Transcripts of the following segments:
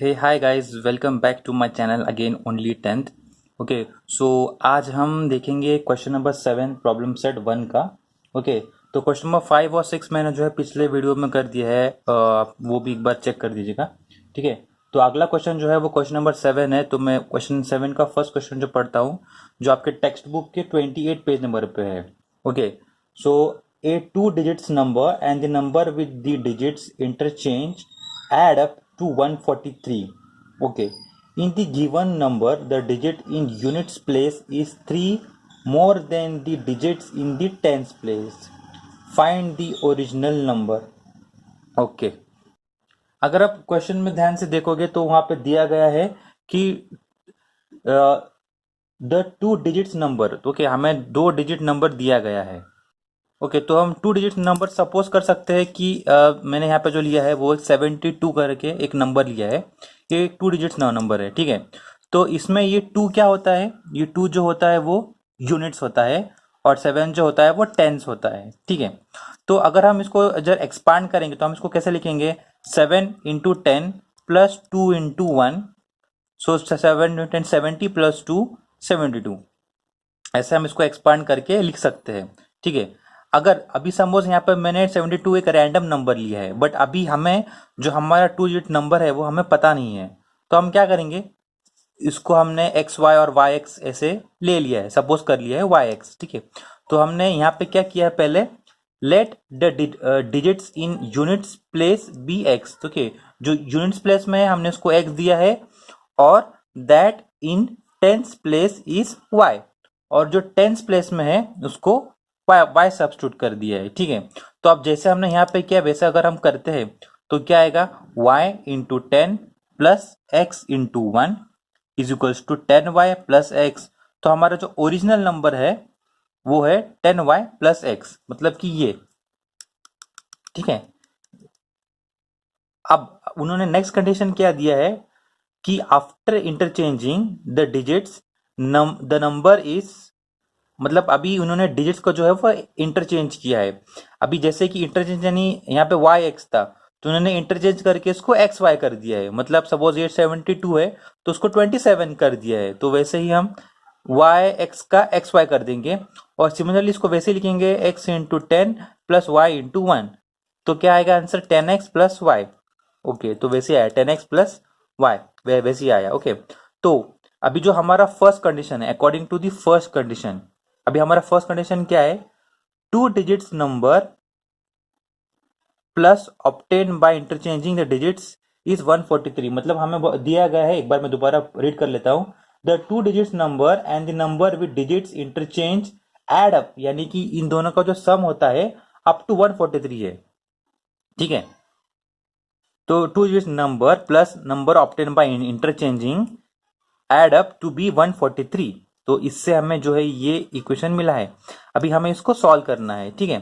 Hey hi guys, welcome back to my channel again only tenth. Okay, so आज हम देखेंगे question number 7 problem set 1 का। Okay, तो question number 5 और 6 मैंने जो है पिछले वीडियो में कर दिया है, वो भी एक बार चेक कर दीजिएगा। ठीक है, तो अगला क्वेश्चन जो है वो क्वेश्चन नंबर 7 है। तो मैं क्वेश्चन 7 का फर्स्ट क्वेश्चन जो पढ़ता हूँ, जो आपके टेक्स्ट बुक के 28 पेज नंबर पे है। Okay, so A 2 digits number and the number with the digits interchange add up to 143. Okay, in the given number the digit in units place is 3 more than the digits in the tens place. Find the original number. Okay, अगर आप question में ध्यान से देखोगे तो वहां पे दिया गया है कि द 2 digits नंबर, तो okay, हमें 2 डिजिट नंबर दिया गया है। ओके, तो हम 2 डिजिट नंबर सपोज कर सकते हैं कि मैंने यहाँ पे जो लिया है वो 72 करके एक नंबर लिया है। ये 2 डिजिट नंबर है, ठीक है। तो इसमें ये 2 क्या होता है, ये 2 जो होता है वो यूनिट्स होता है, और 7 जो होता है वो टेंस होता है, ठीक है। तो अगर हम इसको जब एक्सपांड करेंगे तो हम इसको कैसे लिखेंगे, 7 × 10 प्लस 2 × 1, सो 7 × 10 70 प्लस 2 72, ऐसे हम इसको एक्सपांड करके लिख सकते हैं, ठीक है। अगर अभी सपोज यहाँ पर मैंने 72 एक रैंडम नंबर लिया है, बट अभी हमें जो हमारा 2 डिजिट नंबर है वो हमें पता नहीं है, तो हम क्या करेंगे, इसको हमने एक्स वाई और वाई एक्स ऐसे ले लिया है, सपोज कर लिया है वाई एक्स, ठीक है। तो हमने यहाँ पे क्या किया है, पहले let the digits in units place be x, ठीक है। जो यूनिट्स प्लेस में है हमने उसको एक्स दिया है, और that in tens place is y, और जो टेंस प्लेस में है उसको वाई सब्स्टिट्यूट कर दिया है, ठीक है। तो अब जैसे हमने यहाँ पे किया वैसे अगर हम करते हैं तो क्या आएगा, y × 10 plus x × 1 is equals to 10y plus x। तो हमारा जो ओरिजिनल नंबर है वो है 10y प्लस x, मतलब कि ये, ठीक है। अब उन्होंने नेक्स्ट कंडीशन क्या दिया है कि after interchanging the digits the number is, मतलब अभी उन्होंने डिजिट्स को जो है वो इंटरचेंज किया है। अभी जैसे कि इंटरचेंज यानी यहाँ पे वाई एक्स था, तो उन्होंने इंटरचेंज करके इसको एक्स वाई कर दिया है, मतलब सपोज ये 72 है तो उसको 27 कर दिया है, तो वैसे ही हम वाई एक्स का एक्स वाई कर देंगे, और सिमिलरली इसको वैसे ही लिखेंगे x × 10 प्लस y × 1, तो क्या आएगा answer 10x plus Y. Okay, तो वैसे आया 10x प्लस वाई, वैसे ही आया। ओके, तो अभी जो हमारा फर्स्ट कंडीशन है, according to the first condition, अभी हमारा फर्स्ट कंडीशन क्या है, 2 digits number plus obtain by interchanging the digits is 143, मतलब हमें दिया गया है, एक बार मैं दोबारा रीड कर लेता हूं, the 2 digits number and the number with digits interchange add up, यानी कि इन दोनों का जो सम होता है अप टू 143 है, ठीक है। तो 2 digit number plus number obtain by interchanging add up to be 143, तो इससे हमें जो है ये इक्वेशन मिला है। अभी हमें इसको सॉल्व करना है, ठीक है।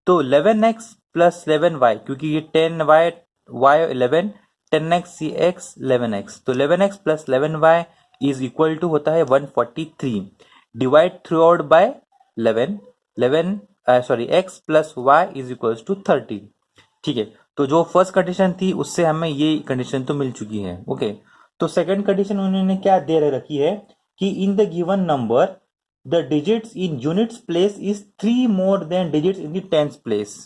तो 11x प्लस 11y, क्योंकि ये 10y y 11, 10x x 11x, तो 11x plus 11y is equal to होता है 143, divide throughout by 11, 11 sorry x plus y is equal to 30, ठीक है। तो जो फर्स्ट कंडीशन थी उससे हमें ये कंडीशन तो मिल चुकी है। ओके, तो सेकंड कंडीशन उन्होंने क्या दे रखी है कि in the given number the digits in units place is 3 more than digits in the tens place.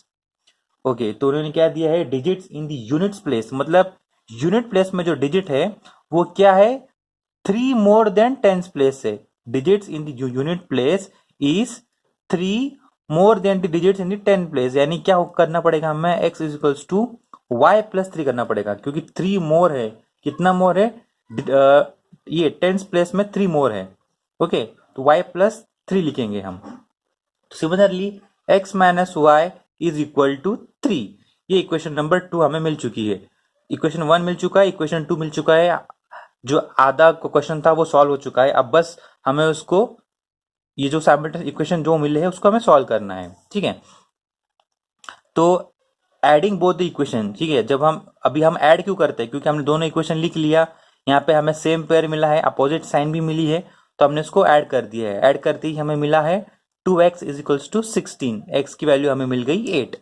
Okay, तो उन्होंने क्या दिया है, digits in the units place, मतलब यूनिट प्लेस में जो डिजिट है वो क्या है, 3 मोर देन टेंस प्लेस है। Digits in the unit place is 3 more than the digits in the 10 place, यानी क्या करना पड़ेगा हमें, x is equals to y plus 3 करना पड़ेगा, क्योंकि 3 मोर है, कितना मोर है, ये टेंस प्लेस में 3 मोर है। ओके, तो y प्लस 3 लिखेंगे हम। Similarly x minus y is equal to 3, ये इक्वेशन नंबर 2 हमें मिल चुकी है। इक्वेशन 1 मिल चुका है, इक्वेशन 2 मिल चुका है, जो आधा क्वेश्चन था वो सॉल्व हो चुका है। अब बस हमें उसको, ये जो साइमल्टेनियस इक्वेशन जो मिले हैं उसको हमें सॉल्व करना है, ठीक है। तो एडिंग बोथ द इक्वेशन, ठीक है, जब हम अभी हम ऐड क्यों करते हैं, क्योंकि हमने दोनों इक्वेशन लिख लिया, यहाँ पे हमें सेम पेयर मिला है, अपोजिट साइन भी मिली है, तो हमने इसको ऐड कर दिया है। ऐड करते ही हमें मिला है 2x is equals to 16, x की वैल्यू हमें मिल गई 8।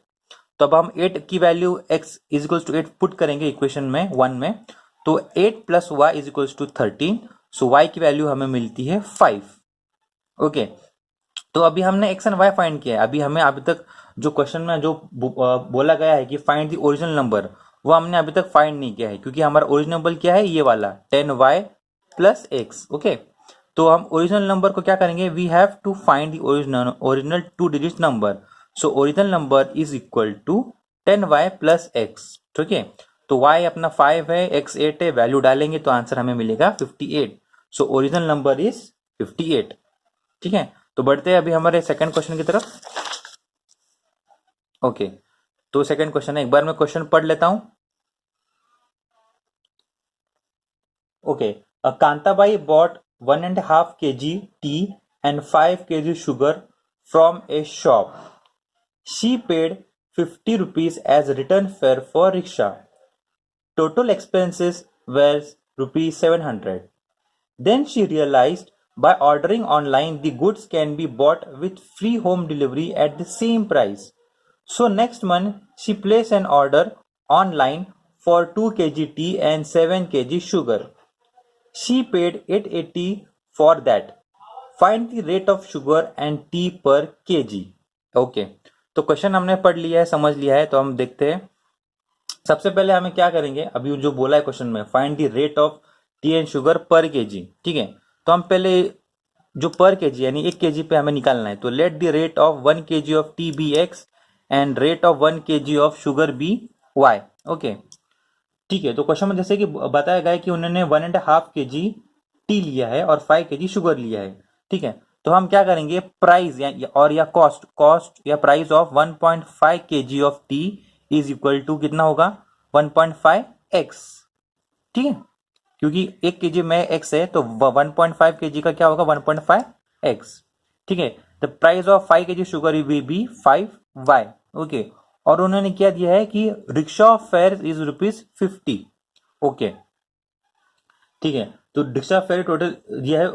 तो अब हम 8 की value x is equals to 8 put करेंगे इक्वेशन में 1 में, तो 8 plus y is equals to 13, so y की वैल्यू हमें मिलती है 5। ओके, तो अभी हमने एक्स एंड वाई फाइंड किया है। अभी हमें अभी तक जो क्वेश्चन में जो बोला गया है कि फाइंड द ओरिजिनल नंबर, वो हमने अभी तक फाइंड नहीं किया है, क्योंकि हमारा ओरिजिनल नंबर क्या है, ये वाला 10y प्लस एक्स। ओके, तो हम ओरिजिनल नंबर को क्या करेंगे, we have to find the original 2 digit number. So original number is equal to 10y plus x. ठीक है, तो y अपना 5 है, x 8 है, वैल्यू डालेंगे तो आंसर हमें मिलेगा 58। सो ओरिजिनल नंबर इज 58। ठीक है, तो बढ़ते हैं अभी हमारे सेकंड क्वेश्चन की तरफ। ओके, तो सेकंड क्वेश्चन है, एक बार मैं क्वेश्चन पढ़ लेता हूं। Okay, Kantabai bought 1.5 kg tea and 5 kg sugar from a shop. She paid 50 rupees as return fare for rickshaw. Total expenses were rupees 700. Then she realized by ordering online the goods can be bought with free home delivery at the same price. So next month she placed an order online for 2 kg tea and 7 kg sugar. She paid 880 for that. Find the rate of sugar and tea per kg. Okay, तो question हमने पढ़ लिया है, समझ लिया है, तो हम देखते हैं। सबसे पहले हमें क्या करेंगे, अभी जो बोला है क्वेश्चन में, find the rate of T and sugar पर केजी। ठीक है, तो हम पहले जो पर केजी यानी 1 केजी पे हमें निकालना है, तो let the rate of 1 KG of tea be x and rate of 1 KG of sugar be y. Okay, ठीक है, तो क्वेश्चन में जैसे कि बताया गया है कि उन्होंने 1.5 केजी टी लिया है और 5 केजी शुगर लिया है। ठीक है, तो हम क्या करेंगे, प्राइस या कॉस्ट या price of 1.5 KG of tea is equal to कितना होगा, 1.5 एक्स। ठीक है, क्योंकि 1 केजी में एक्स है, तो 1.5 केजी का क्या होगा, 1.5 एक्स। ठीक है, the price of 5 KG sugar will be 5 y. Okay, और उन्होंने क्या दिया है कि रिक्शा फेयर इज ₹50। ओके, ठीक है, तो रिक्शा फेयर टोटल दिया है,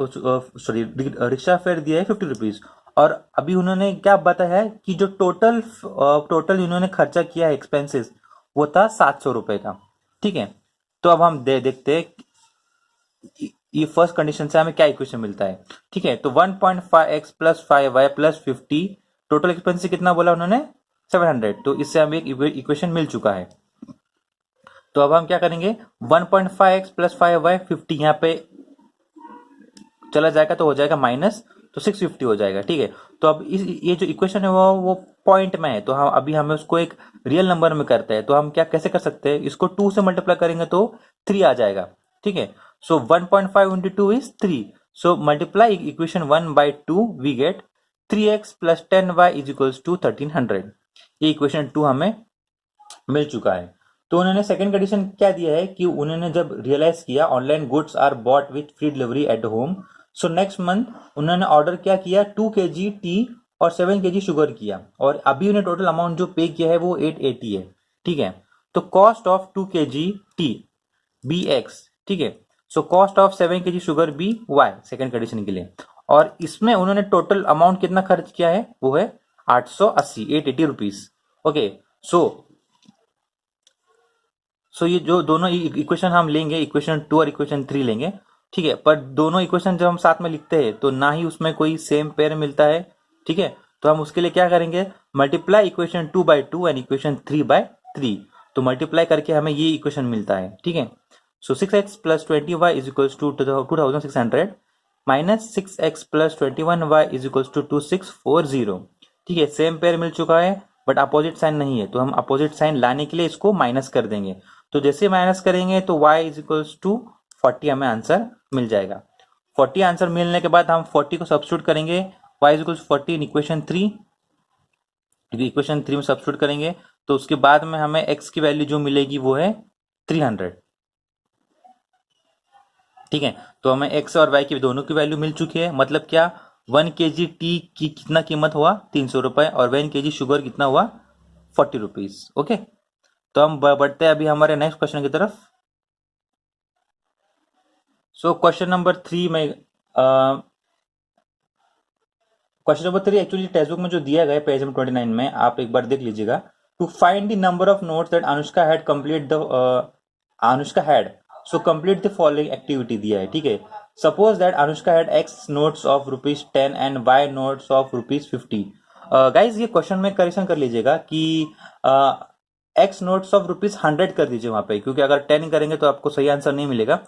सॉरी रिक्शा फेयर दिया है 50 रुपीज। और अभी उन्होंने क्या बताया है कि जो टोटल इन्होंने खर्चा किया है एक्सपेंसेस, वो था 700 रुपए का। ठीक है, तो अब हम देखते हैं ये फर्स्ट कंडीशन से हमें क्या इक्वेशन मिलता है। ठीक है, तो 1.5x plus 5y plus 50, total expense कितना बोला उन्होंने, 700। तो इससे हमें एक इक्वेशन मिल चुका है। तो अब हम क्या करेंगे, 1.5x प्लस 5y 50 यहाँ पे चला जाएगा तो हो जाएगा माइनस, तो 650 हो जाएगा। ठीक है, तो अब ये जो इक्वेशन है वो पॉइंट में है, तो हम अभी हमें उसको एक रियल नंबर में करते हैं। तो हम क्या कैसे कर सकते हैं, इसको 2 से मल्टीप्लाई करेंगे तो 3 आ जाएगा। ठीक है, so 1.5 into 2 is 3, so multiply equation 1/2, we get 3x plus 10y is equals to 1300। ये इक्वेशन 2 हमें मिल चुका है। तो उन्होंने सेकंड कंडीशन क्या दिया है कि उन्होंने जब रियलाइज किया online goods are bought with free delivery at home, so next month उन्होंने ऑर्डर क्या किया, 2 केजी टी और 7 केजी शुगर किया, और अभी उन्हें टोटल अमाउंट जो पे किया है वो 880 है। ठीक है, तो cost of 2 KG tea be x. ठीक है, so cost of 7 KG sugar be y, second condition के लिए। और इसमें उन्होंने टोटल अमाउंट कितना खर्च किया है, वो है 880 रुपीज। ओके, सो ये जो दोनों इक्वेशन हम लेंगे, इक्वेशन 2 और इक्वेशन 3 लेंगे। ठीक है, पर दोनों इक्वेशन जब हम साथ में लिखते हैं तो ना ही उसमें कोई सेम पेयर मिलता है। ठीक है, तो हम उसके लिए क्या करेंगे, मल्टीप्लाई इक्वेशन 2/2 एंड इक्वेशन 3/3। तो मल्टीप्लाई करके हमें ये इक्वेशन मिलता है। ठीक है, so 6x plus 20y is equals to 2600 minus 6x plus 21y is equals to 2640। ठीक है, सेम पेयर मिल चुका है, बट अपोजिट साइन नहीं है, तो हम अपोजिट साइन लाने के लिए इसको माइनस कर देंगे। तो जैसे माइनस करेंगे तो y इज इक्वल्स टू 40 हमें आंसर मिल जाएगा। 40 आंसर मिलने के बाद हम 40 को सब्स्टिट्यूट करेंगे, y is equals 40 in equation 3। Equation 3 में सब्स्टिट्यूट करेंगे तो उसके बाद में हमें x की वैल्यू जो मिलेगी वो है 300। ठीक है, तो हमें x और y की दोनों की वैल्यू मिल चुकी है। मतलब क्या, 1 केजी टी की कितना कीमत हुआ, 300 रुपए, और 1 केजी शुगर कितना हुआ, 40 रुपीज। ओके, तो हम बढ़ते हैं अभी हमारे नेक्स्ट क्वेश्चन की तरफ। सो क्वेश्चन नंबर 3 में question number 3 actually text book में जो दिया गया है पेज नंबर 29 में, आप एक बार देख लीजिएगा। To find the number of notes that Anushka had so complete the following activity दिया है, ठीक है। Suppose that Anushka had x notes of ₹10 and y notes of ₹50। Guys ये क्वेश्चन में करेक्शन कर लीजिएगा कि एक्स नोट्स ऑफ ₹100 कर दीजिए वहां पे, क्योंकि अगर 10 करेंगे तो आपको सही आंसर नहीं मिलेगा।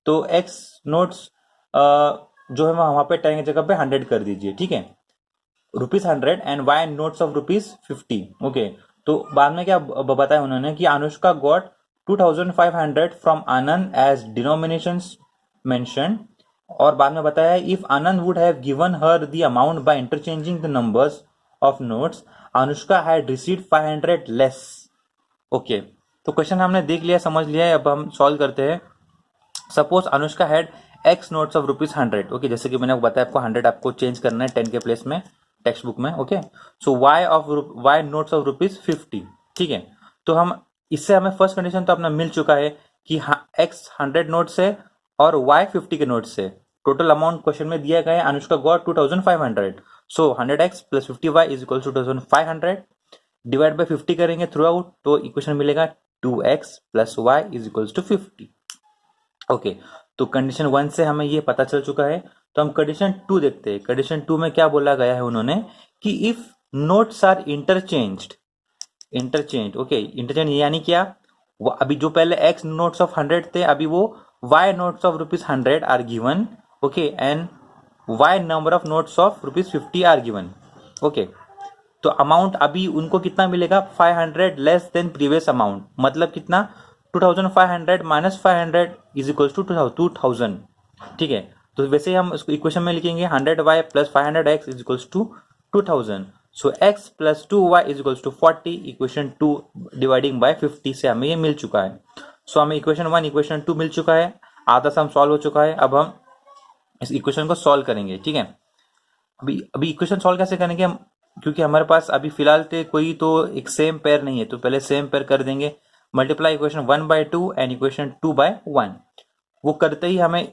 तो एक्स नोट्स जो है वहां पे 10 की जगह पे 100 कर दीजिए, ठीक है। ₹100 and y notes of ₹50। Okay, तो बाद में क्या बताया उन्होंने कि Anushka got 2500 from Anand as denomination mention, और बाद में बताया if Anand would have given her the amount by interchanging the numbers of notes, Anushka had received 500 less. Okay, तो क्वेश्चन हमने देख लिया, समझ लिया है, अब हम सॉल्व करते हैं। Suppose Anushka had x notes of ₹100। Okay, जैसे कि मैंने आपको बताया आपको 100 आपको चेंज करना है 10 के प्लेस में टेक्स्ट बुक में। Okay, so y notes of ₹50, ठीक है। तो हम इससे हमें फर्स्ट कंडीशन तो अपना मिल चुका है कि एक्स 100 नोट्स है और वाई 50 के नोट्स से टोटल अमाउंट क्वेश्चन में दिया गया है। Anushka got 2500, so 100x plus 50y is equal to 2500 divide by 50 करेंगे थ्रू आउट, तो इक्वेशन मिलेगा 2x plus y is equal to 50। Okay, तो कंडीशन 1 से हमें ये पता चल चुका है। तो हम कंडीशन 2 देखते हैं। कंडीशन 2 में क्या बोला गया है उन्होंने कि if notes are interchanged, okay, interchange यानी क्या, वो अभी जो पहले x नोट्स ऑफ 100 थे, अभी वो y notes of ₹100 are given, okay, and y number of notes of ₹50 are given. Okay, तो अमाउंट अभी उनको कितना मिलेगा, 500 लेस देन प्रीवियस अमाउंट, मतलब कितना, 2500 माइनस 500 इज इक्वल टू 2000, ठीक है। तो वैसे हम इसको इक्वेशन में लिखेंगे 100y plus 500x is equal to 2000, so x plus 2y is equal to 40। Equation 2 dividing by 50 से हमें ये मिल चुका है। सो हमें इक्वेशन 1 इक्वेशन 2 मिल चुका है, आधा सम सॉल्व हो चुका है। अब हम इस इक्वेशन को सॉल्व करेंगे, ठीक है। अभी इक्वेशन सॉल्व कैसे करेंगे हम, क्योंकि हमारे पास अभी फिलहाल तो कोई तो एक सेम पेयर नहीं है, तो पहले सेम पेयर कर देंगे। मल्टीप्लाई इक्वेशन 1/2 एंड इक्वेशन 2/1, वो करते ही हमें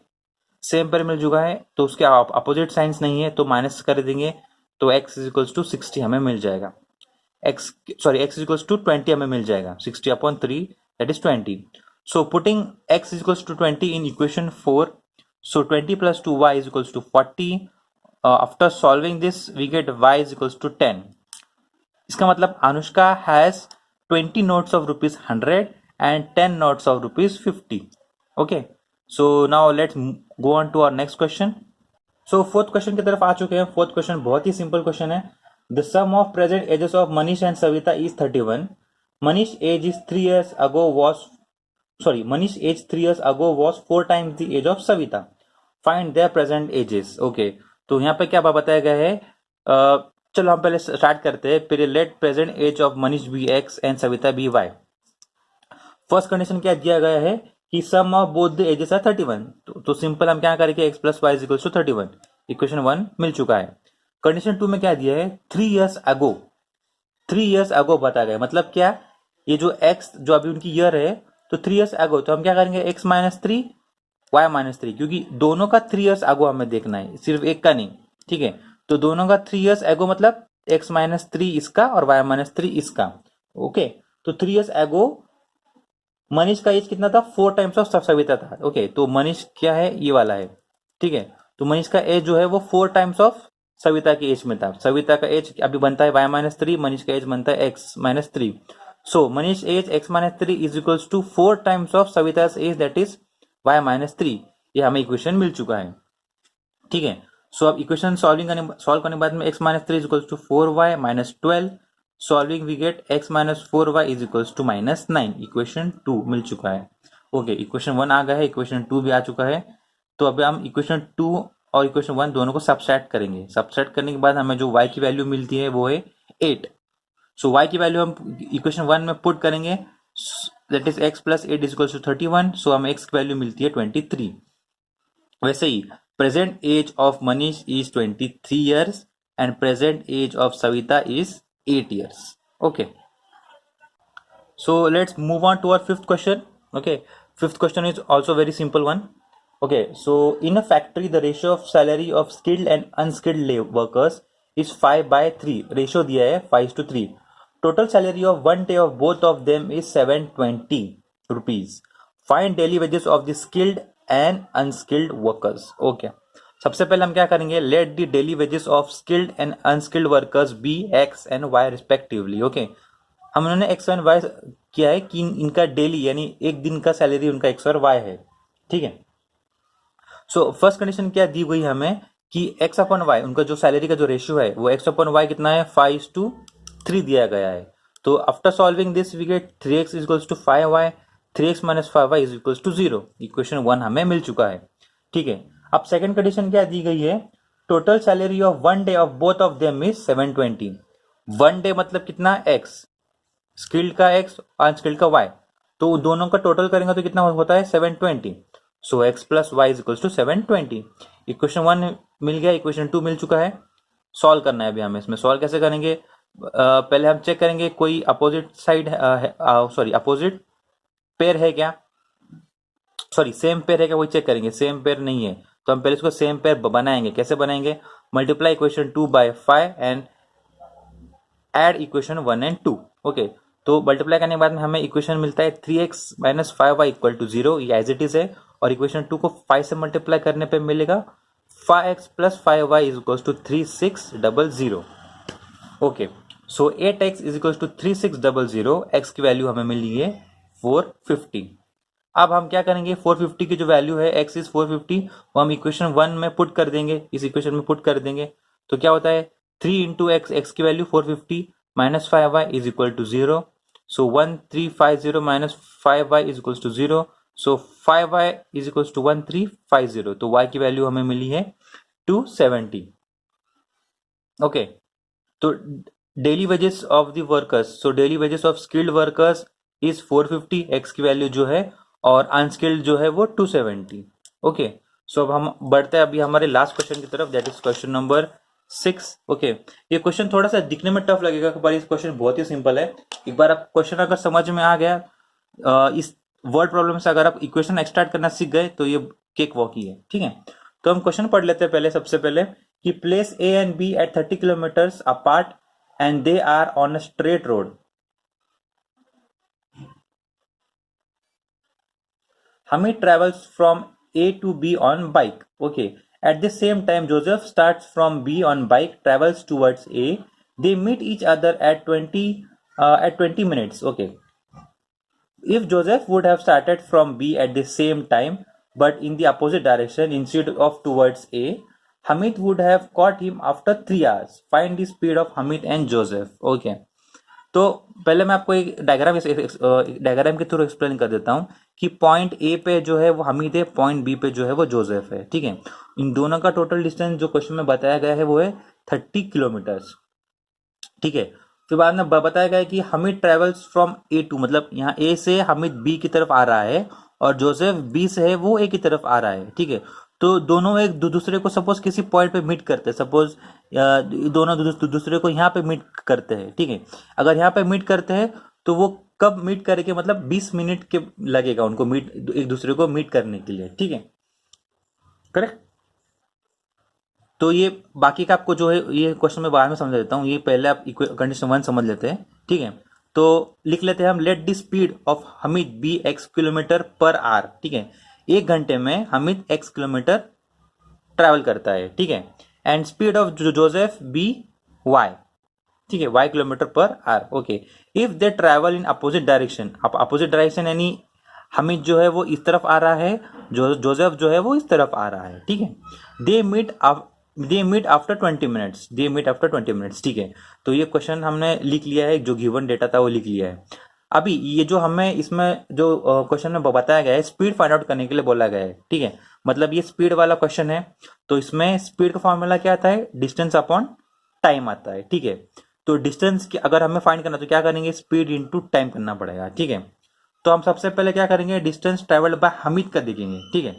सेम पेयर मिल चुका है, तो उसके अपोजिट साइंस नहीं है तो माइनस कर देंगे, तो x इज इक्वल टू 60 हमें मिल जाएगा। x इज इक्वल टू 20 हमें मिल जाएगा, 60/3 that is 20। So putting x is equal to 20 in equation 4, so 20 plus 2y is equals to 40. After solving this we get y is equals to 10. इसका मतलब Anushka has 20 notes of ₹100 and 10 notes of ₹50. Okay, so now let's go on to our next question. So fourth question की तरफ आ चुके हैं। Fourth question बहुत ही simple question है। The sum of present ages of Manish and Savita is 31. Manish age is 3 years ago was Manish age 3 years ago was 4 times the age of Savita. Find their present ages. Okay, तो यहाँ पे क्या बताया गया है, चलो हम पहले स्टार्ट करते हैं। फिर let present age of Manish B x and Savita B y। First condition क्या दिया गया है कि sum of both the ages are 31, तो सिंपल हम क्या करेंगे, x plus y is equal to 31। Equation 1 मिल चुका है। कंडीशन 2 में क्या दिया है, 3 years ago, 3 years ago बताया गया, मतलब क्या, ये जो x जो अभी उनकी ईयर है, तो 3 years ago, तो हम क्या करेंगे, x माइनस 3 y माइनस 3, क्योंकि दोनों का 3 years ago हमें देखना है, सिर्फ एक का नहीं, ठीक है। तो दोनों का 3 years ago मतलब x माइनस 3 इसका और y माइनस 3 इसका। ओके, तो 3 years ago मनीष का एज कितना था, 4 टाइम्स ऑफ सविता था। ओके, तो मनीष क्या है, ये वाला है, ठीक है। तो मनीष का एज जो है वो 4 टाइम्स ऑफ सविता के एज में था। सविता का एज अभी बनता है y माइनस 3, मनीष का एज बनता है x minus 3। So Manish age x minus 3 is equals to 4 times of Savita's age that is y minus 3। ये हमें इक्वेशन मिल चुका है, ठीक है। सो अब इक्वेशन सॉल्व करने के बाद में x minus 3 is equals to 4y minus 12, solving we get x minus 4y is equals to minus 9। Equation 2 मिल चुका है। ओके, इक्वेशन 1 आ गया है, इक्वेशन 2 भी आ चुका है। तो अब हम इक्वेशन 2 और इक्वेशन 1 दोनों को सबट्रैक्ट करेंगे। सबट्रैक्ट करने के बाद हमें जो y की वैल्यू मिलती है वो है 8। सो y की वैल्यू हम इक्वेशन 1 में पुट करेंगे, that is x plus 8 is equals to 31। So हमें x की वैल्यू मिलती है 23। वैसे ही present age of Manish is 23 years and present age of Savita is 8 years. Okay, so let's move on to our fifth question. Okay, fifth question is also very simple one. Okay, so in a factory the ratio of salary of skilled and unskilled workers is 5/3. ratio दिया है 5:3. Total salary of one day of both of them is 720 rupees. Find daily wages of the skilled and unskilled workers. Okay, सबसे पहले हम क्या करेंगे, let the daily wages of skilled and unskilled workers be x and y respectively. Okay, हम उन्होंने x and Y किया है कि इनका डेली यानी एक दिन का सैलरी उनका एक्स और वाई है। ठीक है, सो फर्स्ट कंडीशन क्या दी हुई हमें कि एक्स अपॉन वाई, उनका जो सैलरी का जो रेशियो है वो एक्स अपॉन वाई कितना है, 5:3 दिया गया है। तो after solving this we get 3x equals to 5y, 3x minus 5y is equals to 0। Equation 1 हमें मिल चुका है। ठीक है, अब सेकंड कंडीशन क्या दी गई है, total salary of one day of both of them is 720। One day मतलब कितना, x, स्किल्ड का x, अनस्किल्ड का y, तो दोनों का टोटल करेंगे तो कितना होता है, 720। So x plus y is equals to 720। Equation 1 मिल गया, इक्वेशन 2 मिल चुका है। सॉल्व करना है अभी हमें। इसमें सॉल्व कैसे करेंगे, पहले हम चेक करेंगे कोई opposite side sorry opposite pair है क्या, सॉरी सेम पेयर है क्या, वही चेक करेंगे। सेम पेयर नहीं है तो हम पहले इसको सेम पेयर बनाएंगे। कैसे बनाएंगे, multiply equation 2 by 5 and add equation 1 and 2। Okay, तो मल्टीप्लाई करने के बाद में हमें इक्वेशन मिलता है 3x minus 5y equal to 0, ये एज इट इज है। और इक्वेशन 2 को 5 से मल्टीप्लाई करने पे मिलेगा 5x plus 5y is equal to 3600। Okay, so 8x is equal to 3600, x की वैल्यू हमें मिली है 450। अब हम क्या करेंगे, 450 की जो वैल्यू है, x इज 450, वो हम इक्वेशन 1 में पुट कर देंगे, इस इक्वेशन में पुट कर देंगे। तो क्या होता है, 3 इंटू एक्स, एक्स की value 450 minus 5y is equal to 0। So 1350 minus 5y is equal to 0। So 5y is equal to 1350, तो y की वैल्यू हमें मिली है 270। ओके, तो daily wages of the workers, so daily wages of skilled workers is 450, x की value जो है, और अनस्किल्ड जो है वो 270। ओके, सो अब हम बढ़ते हैं अभी हमारे लास्ट क्वेश्चन की तरफ, that is question number 6। Okay, ये क्वेश्चन थोड़ा सा दिखने में टफ लगेगा पर इस क्वेश्चन बहुत ही सिंपल है। एक बार आप क्वेश्चन अगर समझ में आ गया, इस वर्ड प्रॉब्लम से अगर आप इक्वेशन एक्सट्रैक्ट करना सीख गए तो ये केक वॉक ही है। ठीक है, तो हम क्वेश्चन पढ़ लेते हैं पहले। सबसे पहले कि place A and B at 30 kilometres apart and they are on a straight road. Hamid travels from A to B on bike. Okay. At the same time, Joseph starts from B on bike, travels towards A. They meet each other at 20 minutes. Okay. If Joseph would have started from B at the same time, but in the opposite direction instead of towards A, Hamid would have caught him after 3 hours. Find the speed of Hamid and Joseph. Okay. तो पहले मैं आपको एक diagram के through explain कर देता हूं कि पॉइंट ए पे जो है वो हमीद है, पॉइंट बी पे जो है वो जोसेफ है। ठीक है, इन दोनों का टोटल डिस्टेंस जो क्वेश्चन में बताया गया है वो है 30 किलोमीटर्स। ठीक है, फिर बाद में बताया गया है कि Hamid travels from A to, मतलब यहाँ ए से हमीद बी की तरफ आ रहा है और जोसेफ बी से है वो ए की तरफ आ रहा है। ठीक है, तो दोनों एक दूसरे को सपोज किसी पॉइंट पे मीट करते हैं, सपोज दोनों दूसरे को यहाँ पे मीट करते हैं। ठीक है, अगर यहाँ पे मीट करते हैं तो वो कब मीट करके, मतलब 20 मिनट के लगेगा उनको मीट, एक दूसरे को मीट करने के लिए। ठीक है, करेक्ट। तो ये बाकी का आपको जो है ये क्वेश्चन में बाद में समझा देता हूँ, ये पहले आप कंडीशन 1 समझ लेते हैं। ठीक है, तो लिख लेते हैं हम, let the speed of Hamid be x kilometre per hour. ठीक है, एक घंटे में हमीद x किलोमीटर ट्रैवल करता है। ठीक है, and speed of Joseph be y। ठीक है, y kilometre per hour. Okay, if they travel in opposite direction, opposite direction यानी हमीद जो है वो इस तरफ आ रहा है, जोसेफ जो है वो इस तरफ आ रहा है। ठीक है, they meet after 20 minutes, they meet after 20 minutes. ठीक है, तो ये क्वेश्चन हमने लिख लिया है, जो गिवन डेटा था वो लिख लिया है। अभी ये जो हमें इसमें जो क्वेश्चन में बताया गया है, स्पीड फाइंड आउट करने के लिए बोला गया है। ठीक है, मतलब ये स्पीड वाला क्वेश्चन है, तो इसमें स्पीड का फॉर्मूला क्या आता है, डिस्टेंस अपॉन टाइम आता है। ठीक है, तो डिस्टेंस की अगर हमें फाइंड करना तो क्या करेंगे, स्पीड इंटू टाइम करना पड़ेगा। ठीक है, तो हम सबसे पहले क्या करेंगे, डिस्टेंस ट्रेवल्ड बाय हमीद का देखेंगे। ठीक है,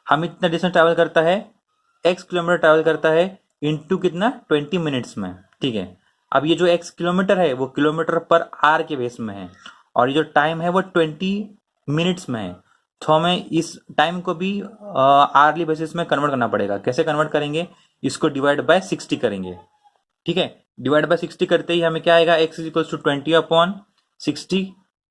हमीद कितना डिस्टेंस ट्रेवल करता है, x किलोमीटर ट्रेवल करता है, इंटू कितना, 20 मिनट्स में। ठीक है, अब ये जो x किलोमीटर है वो किलोमीटर पर आर के बेस में है, और ये जो टाइम है वो 20 मिनट्स में है। तो हमें इस टाइम को भी आरली बेसिस में कन्वर्ट करना पड़ेगा। कैसे कन्वर्ट करेंगे, इसको डिवाइड बाय 60 करेंगे। ठीक है, डिवाइड बाय 60 करते ही हमें क्या आएगा, x is equal to 20 upon 60,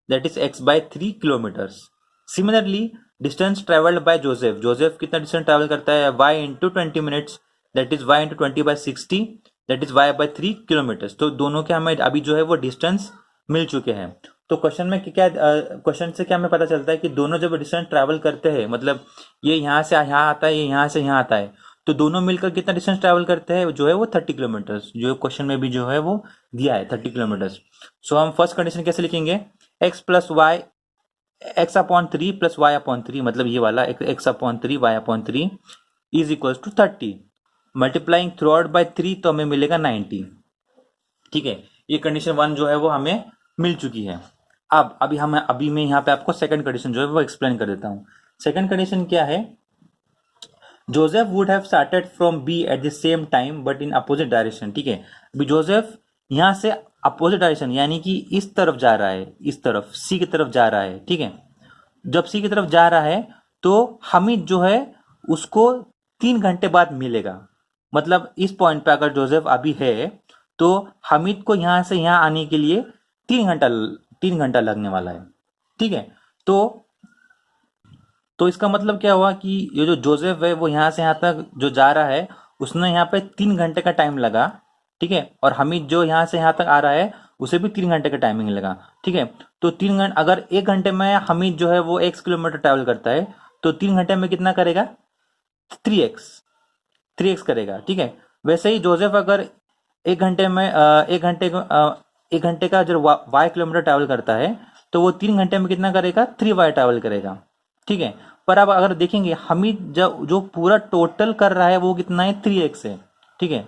that is x by 3 kilometres. Similarly distance travelled by Joseph, Joseph कितना डिस्टेंस ट्रेवल करता है, y into 20 minutes, that is y into 20/60, that is y by 3 kilometre. तो दोनों के हमें अभी जो है वो डिस्टेंस मिल चुके हैं। तो क्वेश्चन में क्या, क्वेश्चन से क्या हमें पता चलता है कि दोनों जब डिस्टेंस ट्रैवल करते हैं, मतलब ये यहाँ से यहाँ आता है, ये यहाँ से यहाँ आता है, तो दोनों मिलकर कितना डिस्टेंस ट्रैवल करते हैं, जो है वो 30 किलोमीटर, जो क्वेश्चन में भी जो है वो दिया है 30 किलोमीटर। सो हम फर्स्ट कंडीशन कैसे लिखेंगे, x plus y, x upon 3 plus y upon 3, मतलब ये वाला x upon 3 y upon 3 is equal to 30, multiplying throughout by 3 तो हमें मिलेगा 90। ठीक है, ये कंडीशन 1 जो है वो हमें मिल चुकी है। अब अभी मैं यहाँ पे आपको सेकंड कंडीशन जो है वो एक्सप्लेन कर देता हूँ। सेकंड कंडीशन क्या है, Joseph would have started from B at the same time but in opposite direction. ठीक है, अभी जोसेफ यहाँ से अपोजिट डायरेक्शन यानी कि इस तरफ जा रहा है, इस तरफ सी की तरफ जा रहा है। ठीक है, जब सी की तरफ जा रहा है तो हमीद जो है उसको 3 घंटे बाद मिलेगा। मतलब इस पॉइंट पे अगर जोसेफ अभी है तो हमीद को यहां से यहां आने के लिए 3 घंटा लगने वाला है। ठीक है, तो इसका मतलब क्या हुआ कि ये जो जोसेफ है वो यहां से यहां तक जो जा रहा है उसने यहाँ पे 3 घंटे का टाइम लगा। ठीक है, और हमीद जो यहाँ से यहाँ तक आ रहा है उसे भी 3 घंटे का टाइमिंग लगा। ठीक है, तो 3 घंटे, अगर 1 घंटे में हमीद जो है वो x किलोमीटर ट्रैवल करता है तो 3 घंटे में कितना करेगा, 3x करेगा। ठीक है, वैसे ही जोसेफ अगर 1 घंटे में 1 घंटे का जो y किलोमीटर ट्रैवल करता है तो वो 3 घंटे में कितना करेगा, 3y ट्रैवल करेगा। ठीक है, पर अब अगर देखेंगे हमीद जो पूरा टोटल कर रहा है वो कितना है, 3x है। ठीक है,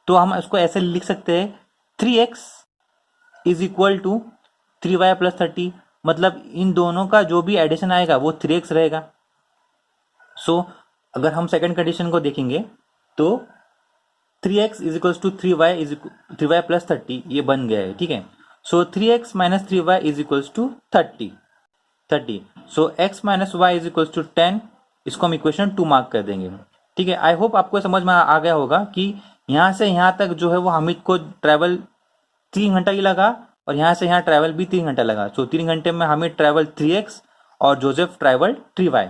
तो हम इसको ऐसे लिख सकते हैं 3x is equal to 3y plus 30, मतलब इन दोनों का जो भी एडिशन आएगा वो 3x रहेगा। सो अगर हम सेकंड कंडीशन को देखेंगे तो 3x is equal to 3y plus 30 ये बन गया है। ठीक है, so 3x minus 3y is equal to 30। So x minus y is equal to 10, इसको हम इक्वेशन 2 मार्क कर देंगे। ठीक है, आई होप आपको समझ में आ गया होगा कि यहाँ से यहाँ तक जो है वो हमीद को ट्रैवल 3 घंटा ही लगा और यहाँ से यहाँ ट्रैवल भी 3 घंटा लगा। सो 3 घंटे में हमीद ट्रैवल 3x और जोसेफ ट्रैवल 3y।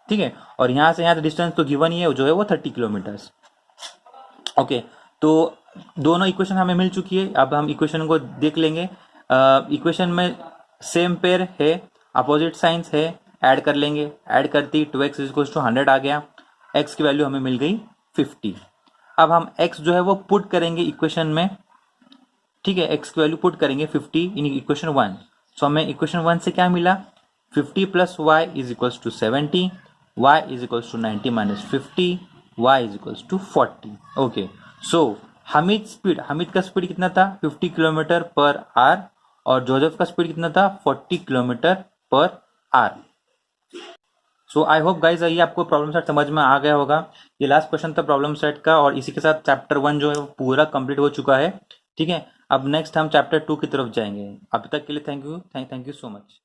ठीक है, और यहाँ से यहाँ डिस्टेंस तो गिवन ही है जो है वो 30 किलोमीटर्स। ओके, तो दोनों इक्वेशन हमें मिल चुकी है। अब हम इक्वेशन को देख लेंगे। इक्वेशन में सेम पेयर है, अपोजिट साइंस है, ऐड कर लेंगे। ऐड करती 2x इज इक्वल टू 100 आ गया, x की वैल्यू हमें मिल गई 50। अब हम x जो है वो पुट करेंगे इक्वेशन में। ठीक है, x की वैल्यू पुट करेंगे 50 इन इक्वेशन 1। सो हमें इक्वेशन 1 से क्या मिला, 50 plus y is equal to 70, y is equal to 90 minus 50, y is equal to 40। Okay, so Hamid का स्पीड कितना था, 50 किलोमीटर पर आवर, और जोसेफ का स्पीड कितना था, 40 kilometre per our. So I hope guys ये आपको प्रॉब्लम सेट समझ में आ गया होगा। ये लास्ट क्वेश्चन था प्रॉब्लम सेट का और इसी के साथ चैप्टर 1 जो है वो पूरा कंप्लीट हो चुका है। ठीक है, अब नेक्स्ट हम चैप्टर 2 की तरफ जाएंगे। अभी तक के लिए थैंक यू सो मच।